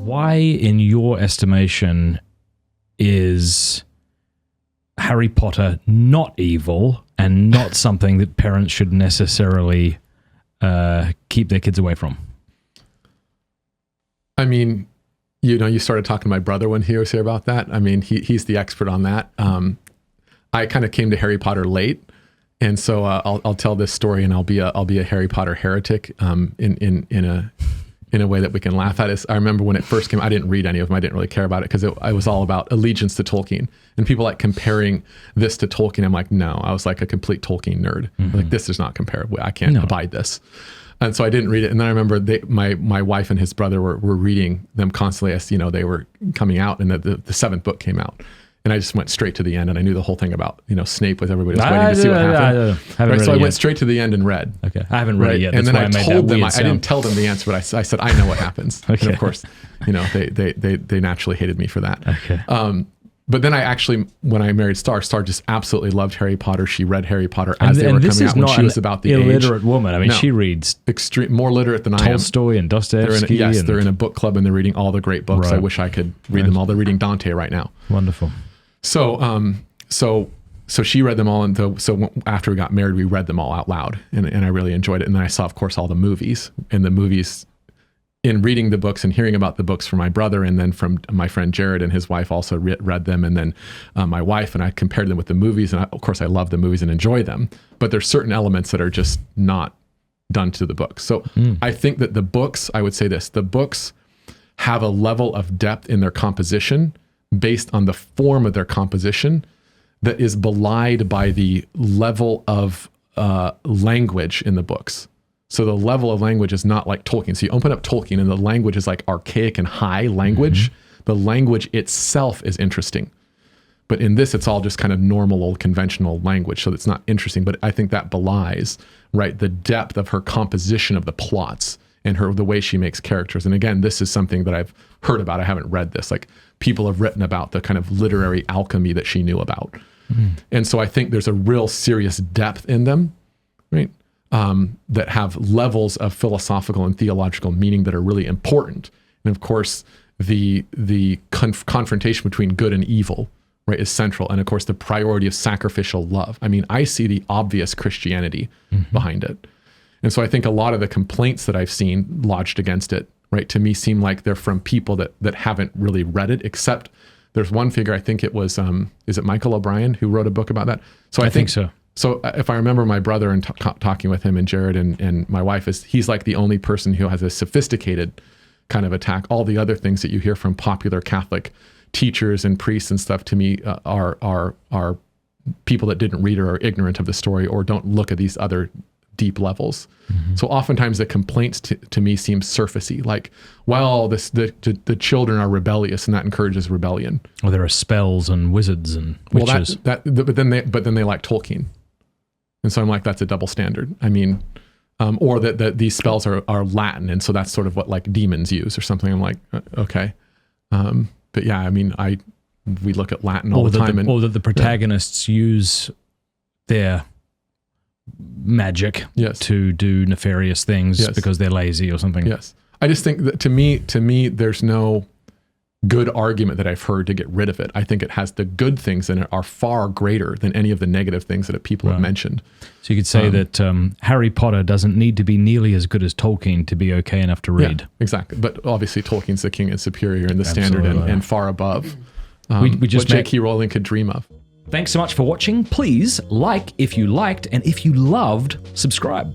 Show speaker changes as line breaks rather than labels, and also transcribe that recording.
Why, in your estimation, is Harry Potter not evil and not something that parents should necessarily keep their kids away from?
I mean, you started talking to my brother when he was here about that. I mean, he's the expert on that. I kind of came to Harry Potter late, and so I'll tell this story, and I'll be a Harry Potter heretic in a way that we can laugh at. Is I remember when it first came, I didn't read any of them. I didn't really care about it because it was all about allegiance to Tolkien, and people like comparing this to Tolkien. I'm like, no, I was like a complete Tolkien nerd. Like, this is not comparable. I can't abide this. And so I didn't read it. And then I remember my wife and his brother were reading them constantly as, they were coming out, and the seventh book came out. And I just went straight to the end, and I knew the whole thing about, Snape was everybody was waiting to see what happened. So I went straight to the end and read.
Okay. I haven't read it yet. That's
and then
why
I told them, I didn't tell them the answer, but I said, I know what happens. Okay. And of course, they naturally hated me for that.
Okay.
But then I actually, when I married Star just absolutely loved Harry Potter. She read Harry Potter as they were coming out when she was about the age.
Illiterate woman. I mean, she reads
more literate than I am.
Tolstoy and Dostoevsky.
They're in a book club and they're reading all the great books. Right. I wish I could read them all. They're reading Dante right now.
Wonderful.
So she read them all, and so after we got married, we read them all out loud, and I really enjoyed it. And then I saw, of course, all the movies, and the movies. In reading the books and hearing about the books from my brother, and then from my friend Jared and his wife also read them, and then my wife, and I compared them with the movies, and of course I love the movies and enjoy them, but there's certain elements that are just not done to the books. So I think that the books, I would say this, the books have a level of depth in their composition based on the form of their composition that is belied by the level of language in the books. So the level of language is not like Tolkien. So you open up Tolkien and the language is like archaic and high language. The language itself is interesting. But in this, it's all just kind of normal old conventional language. So it's not interesting. But I think that belies, right, the depth of her composition of the plots and the way she makes characters. And again, this is something that I've heard about. I haven't read this. Like, people have written about the kind of literary alchemy that she knew about. And so I think there's a real serious depth in them, right? That have levels of philosophical and theological meaning that are really important. And of course, the confrontation between good and evil, right, is central. And of course, the priority of sacrificial love. I mean, I see the obvious Christianity behind it. And so I think a lot of the complaints that I've seen lodged against it, right, to me seem like they're from people that haven't really read it, except there's one figure, I think it was, is it Michael O'Brien, who wrote a book about that? So I think so. So if I remember my brother and talking with him, and Jared and my wife, he's like the only person who has a sophisticated kind of attack. All the other things that you hear from popular Catholic teachers and priests and stuff, to me, are people that didn't read or are ignorant of the story or don't look at these other deep levels. So oftentimes the complaints to me seem surfacey, like, well, the children are rebellious and that encourages rebellion.
Or there are spells and wizards and witches.
But then they like Tolkien. And so I'm like, that's a double standard. I mean, or that these spells are Latin, and so that's sort of what like demons use or something. I'm like, okay. But yeah, I mean, we look at Latin all the time.
Or that the protagonists use their magic to do nefarious things because they're lazy or something.
Yes. I just think that to me, there's no good argument that I've heard to get rid of it. I think it has the good things in it are far greater than any of the negative things that people have mentioned. So
you could say that Harry Potter doesn't need to be nearly as good as Tolkien to be okay enough to read.
Yeah, exactly. But obviously Tolkien's the king and superior and the standard and far above
we just
what J.K. Rowling could dream of.
Thanks so much for watching. Please like if you liked, and if you loved, subscribe.